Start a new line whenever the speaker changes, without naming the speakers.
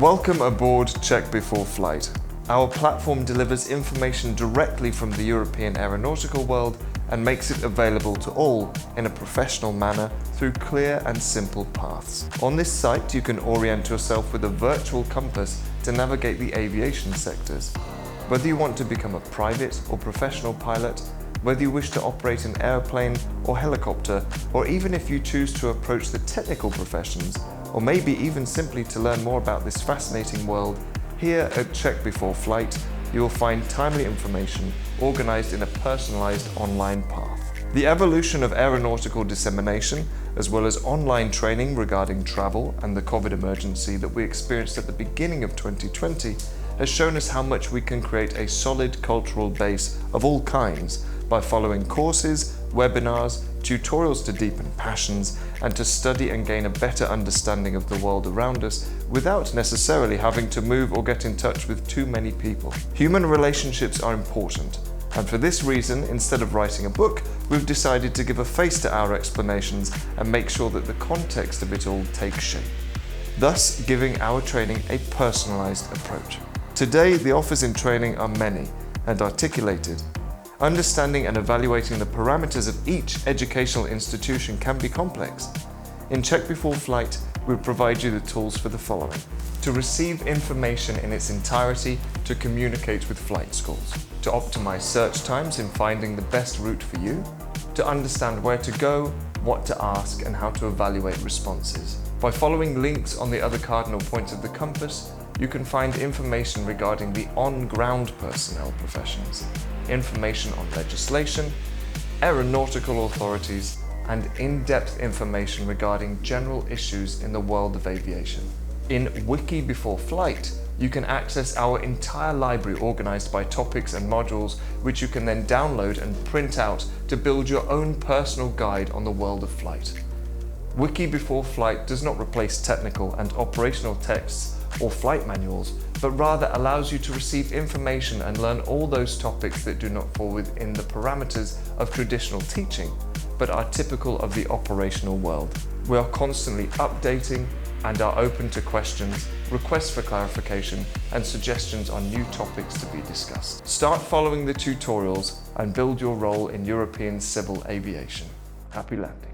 Welcome aboard Check Before Flight. Our platform delivers information directly from the European aeronautical world and makes it available to all in a professional manner through clear and simple paths. On this site, you can orient yourself with a virtual compass to navigate the aviation sectors. Whether you want to become a private or professional pilot, whether you wish to operate an airplane or helicopter, or even if you choose to approach the technical professions, or maybe even simply to learn more about this fascinating world, here at Check Before Flight, you will find timely information organised in a personalised online path. The evolution of aeronautical dissemination, as well as online training regarding travel and the COVID emergency that we experienced at the beginning of 2020, has shown us how much we can create a solid cultural base of all kinds by following courses, webinars, tutorials to deepen passions, and to study and gain a better understanding of the world around us without necessarily having to move or get in touch with too many people. Human relationships are important, and for this reason, instead of writing a book, we've decided to give a face to our explanations and make sure that the context of it all takes shape, thus giving our training a personalised approach. Today, the offers in training are many and articulated. Understanding and evaluating the parameters of each educational institution can be complex. In Check Before Flight, we provide you the tools for the following: to receive information in its entirety to communicate with flight schools, to optimize search times in finding the best route for you, to understand where to go, what to ask, and how to evaluate responses. By following links on the other cardinal points of the compass, you can find information regarding the on-ground personnel professions, information on legislation, aeronautical authorities, and in-depth information regarding general issues in the world of aviation. In Wiki Before Flight, you can access our entire library organized by topics and modules, which you can then download and print out to build your own personal guide on the world of flight. Wiki Before Flight does not replace technical and operational texts or flight manuals, but rather allows you to receive information and learn all those topics that do not fall within the parameters of traditional teaching, but are typical of the operational world. We are constantly updating and are open to questions, requests for clarification, and suggestions on new topics to be discussed. Start following the tutorials and build your role in European civil aviation. Happy landing.